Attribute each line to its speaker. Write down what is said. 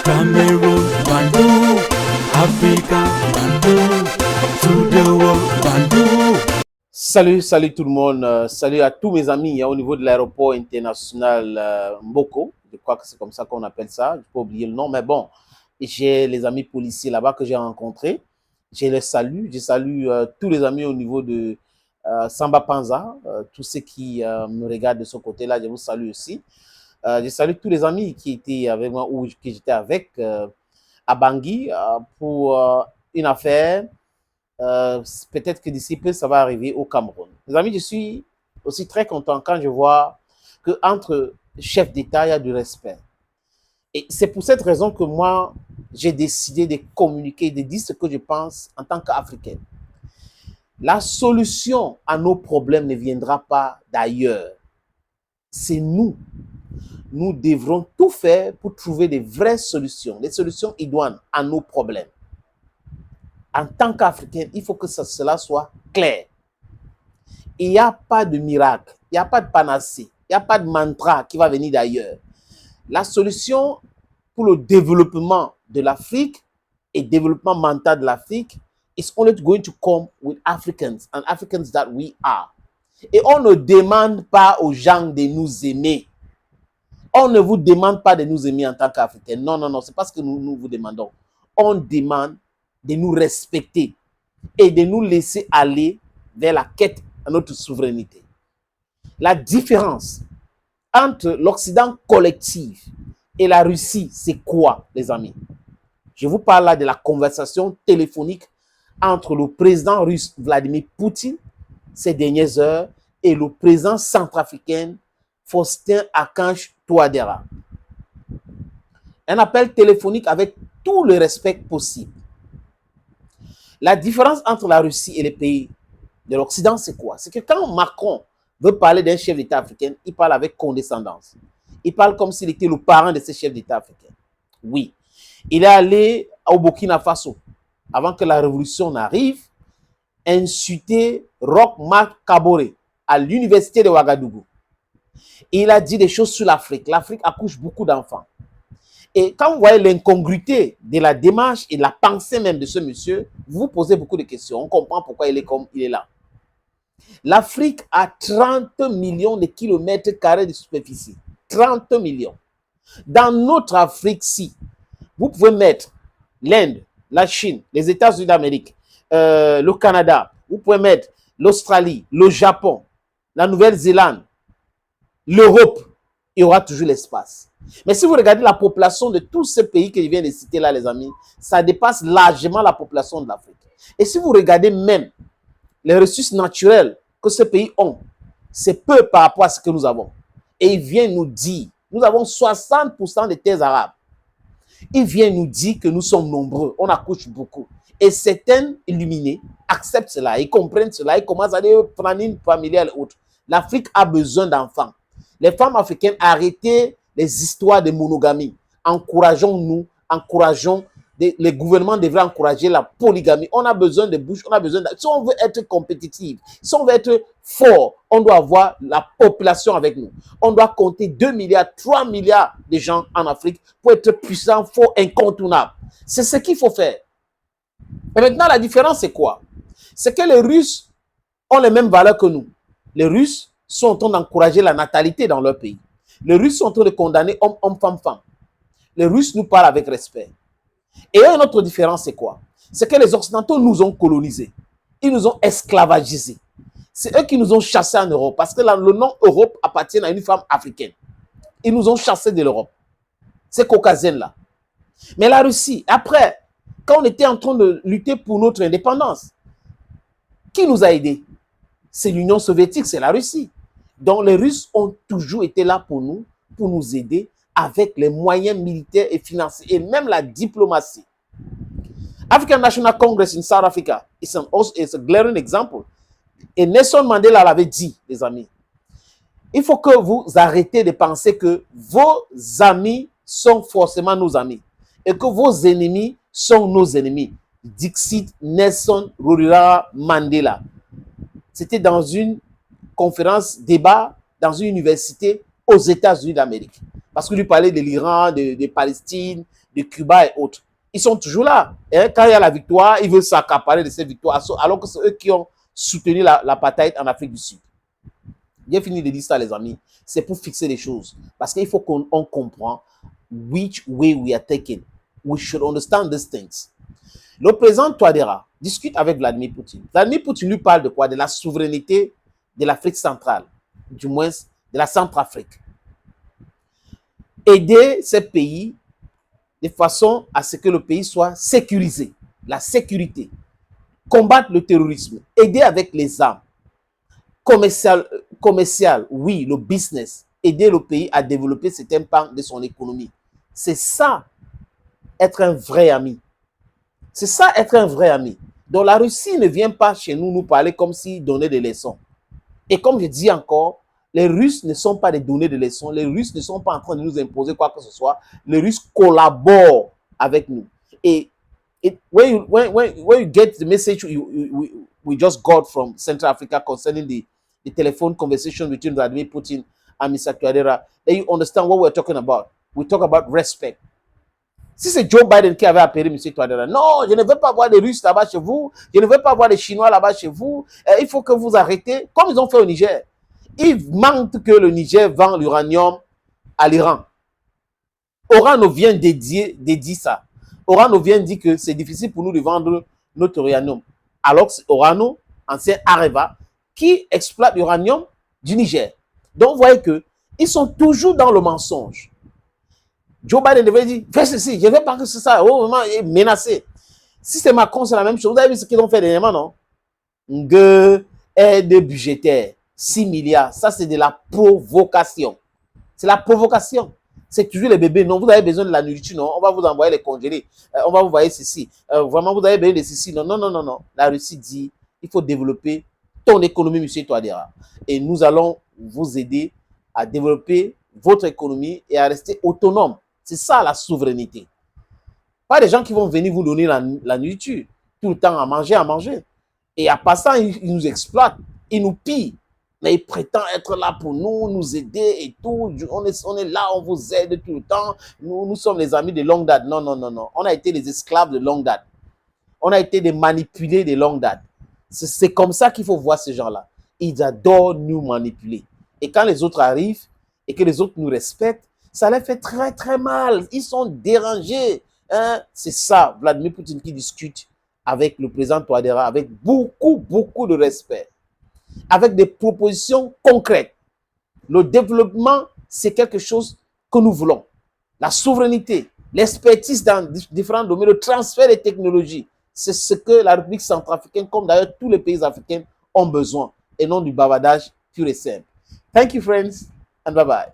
Speaker 1: Cameroon, Bandung, Africa, Bandung, to the world, Bandung.
Speaker 2: Salut tout le monde, salut à tous mes amis au niveau de l'aéroport international Mboko, je crois que c'est comme ça qu'on appelle ça, je ne peux pas oublier le nom, mais bon, j'ai les amis policiers là-bas que j'ai rencontrés, je les salue, je salue tous les amis au niveau de Samba Panza, tous ceux qui me regardent de ce côté-là, je vous salue aussi. Je salue tous les amis qui étaient avec moi ou que j'étais avec à Bangui pour une affaire. Peut-être que d'ici peu, ça va arriver au Cameroun. Mes amis, je suis aussi très content quand je vois qu'entre chefs d'État, il y a du respect. Et c'est pour cette raison que moi, j'ai décidé de communiquer, de dire ce que je pense en tant qu'Africain. La solution à nos problèmes ne viendra pas d'ailleurs. C'est nous. Nous devrons tout faire pour trouver des vraies solutions, des solutions idoines à nos problèmes. En tant qu'Africain, il faut que cela soit clair. Il n'y a pas de miracle, il n'y a pas de panacée, il n'y a pas de mantra qui va venir d'ailleurs. La solution pour le développement de l'Afrique et le développement mental de l'Afrique is only going to come with Africans and Africans that we are. Et on ne demande pas aux gens de nous aimer. On ne vous demande pas de nous aimer en tant qu'Africains. Non, non, non, c'est pas ce que nous vous demandons. On demande de nous respecter et de nous laisser aller vers la quête de notre souveraineté. La différence entre l'Occident collectif et la Russie, c'est quoi, les amis? Je vous parle là de la conversation téléphonique entre le président russe Vladimir Poutine ces dernières heures et le président centrafricain Faustin Archange Touadéra. Un appel téléphonique avec tout le respect possible. La différence entre la Russie et les pays de l'Occident, c'est quoi? C'est que quand Macron veut parler d'un chef d'État africain, il parle avec condescendance. Il parle comme s'il était le parent de ces chefs d'État africains. Oui. Il est allé au Burkina Faso, avant que la révolution n'arrive, insulter Roch Marc Kaboré à l'université de Ouagadougou. Il a dit des choses sur l'Afrique. L'Afrique accouche beaucoup d'enfants. Et quand vous voyez l'incongruité de la démarche et la pensée même de ce monsieur, vous vous posez beaucoup de questions. On comprend pourquoi il est comme il est là. L'Afrique a 30 millions de kilomètres carrés de superficie. 30 millions. Dans notre Afrique-ci, vous pouvez mettre l'Inde, la Chine, les États-Unis d'Amérique, le Canada, vous pouvez mettre l'Australie, le Japon, la Nouvelle-Zélande, l'Europe, il y aura toujours l'espace. Mais si vous regardez la population de tous ces pays que je viens de citer là, les amis, ça dépasse largement la population de l'Afrique. Et si vous regardez même les ressources naturelles que ces pays ont, c'est peu par rapport à ce que nous avons. Et il vient nous dire, nous avons 60% des terres arabes. Il vient nous dire que nous sommes nombreux, on accouche beaucoup. Et certains illuminés acceptent cela, ils comprennent cela, ils commencent à dire planning familial et autres. L'Afrique a besoin d'enfants. Les femmes africaines, arrêtez les histoires de monogamie. Encourageons-nous, les gouvernements devraient encourager la polygamie. On a besoin de bouche, on a besoin de... Si on veut être compétitif, si on veut être fort, on doit avoir la population avec nous. On doit compter 2 milliards, 3 milliards de gens en Afrique pour être puissant, fort, incontournable. C'est ce qu'il faut faire. Et maintenant, la différence, c'est quoi? C'est que les Russes ont les mêmes valeurs que nous. Les Russes sont en train d'encourager la natalité dans leur pays. Les Russes sont en train de condamner homme, homme, femme, femme. Les Russes nous parlent avec respect. Et une autre différence, c'est quoi? C'est que les Occidentaux nous ont colonisés. Ils nous ont esclavagisés. C'est eux qui nous ont chassés en Europe. Parce que le nom Europe appartient à une femme africaine. Ils nous ont chassés de l'Europe. Ces Caucasiennes-là. Mais la Russie, après, quand on était en train de lutter pour notre indépendance, qui nous a aidés? C'est l'Union soviétique, c'est la Russie. Donc les Russes ont toujours été là pour nous aider avec les moyens militaires et financiers et même la diplomatie. African National Congress in South Africa is a glaring example. Et Nelson Mandela l'avait dit, les amis. Il faut que vous arrêtez de penser que vos amis sont forcément nos amis et que vos ennemis sont nos ennemis. Dixit Nelson Rolihlahla Mandela. C'était dans une conférence, débat, dans une université aux États-Unis d'Amérique. Parce que lui parlait de l'Iran, de Palestine, de Cuba et autres. Ils sont toujours là. Et quand il y a la victoire, ils veulent s'accaparer de cette victoire, alors que c'est eux qui ont soutenu l'apartheid en Afrique du Sud. J'ai fini de dire ça, les amis. C'est pour fixer les choses. Parce qu'il faut qu'on comprenne which way we are taking. We should understand these things. Le président Touadéra discute avec Vladimir Poutine. Vladimir Poutine lui parle de quoi? De la souveraineté de l'Afrique centrale, du moins de la Centrafrique. Aider ces pays de façon à ce que le pays soit sécurisé. La sécurité. Combattre le terrorisme. Aider avec les armes. Commercial, oui, le business. Aider le pays à développer certains pans de son économie. C'est ça, être un vrai ami. C'est ça, être un vrai ami. Donc la Russie ne vient pas chez nous nous parler comme s'ils donnaient des leçons. Et comme je dis encore, les Russes ne sont pas des donneurs de leçons. Les Russes ne sont pas en train de nous imposer quoi que ce soit. Les Russes collaborent avec nous. Et when you get the message we just got from Central Africa concerning the telephone conversation between Vladimir Putin and Mr. Touadéra, then you understand what we're talking about. We talk about respect. Si c'est Joe Biden qui avait appelé M. Touadéra, non, je ne veux pas voir des Russes là-bas chez vous, je ne veux pas voir des Chinois là-bas chez vous, il faut que vous arrêtez, comme ils ont fait au Niger. Ils mentent que le Niger vend l'uranium à l'Iran. Orano vient dédier ça. Orano vient dire que c'est difficile pour nous de vendre notre uranium. Alors que c'est Orano, ancien Areva, qui exploite l'uranium du Niger. Donc, vous voyez qu'ils sont toujours dans le mensonge. Joe Biden devait dire, fais ceci, je ne vais pas que c'est ça. Oh, vraiment, il est menacé. Si c'est Macron, c'est la même chose. Vous avez vu ce qu'ils ont fait dernièrement, non? Aide budgétaire, 6 milliards. Ça, c'est de la provocation. C'est la provocation. C'est toujours les bébés. Non, vous avez besoin de la nourriture. Non, on va vous envoyer les congélés. On va vous envoyer ceci. Vraiment, vous avez besoin de ceci. Non, non, non, non, non. La Russie dit, il faut développer ton économie, M. Touadéra. Et nous allons vous aider à développer votre économie et à rester autonome. C'est ça la souveraineté. Pas des gens qui vont venir vous donner la nourriture, tout le temps à manger. Et à passant, ils nous exploitent, ils nous pillent. Mais ils prétendent être là pour nous aider et tout. On est là, on vous aide tout le temps. Nous sommes les amis de longue date. Non, non, non, non. On a été les esclaves de longue date. On a été des manipulés de longue date. C'est comme ça qu'il faut voir ces gens-là. Ils adorent nous manipuler. Et quand les autres arrivent et que les autres nous respectent, ça les fait très, très mal. Ils sont dérangés. Hein? C'est ça, Vladimir Poutine qui discute avec le président Touadéra avec beaucoup, beaucoup de respect. Avec des propositions concrètes. Le développement, c'est quelque chose que nous voulons. La souveraineté, l'expertise dans différents domaines, le transfert des technologies, c'est ce que la République centrafricaine, comme d'ailleurs tous les pays africains, ont besoin, et non du bavardage pur et simple. Thank you, friends, and bye-bye.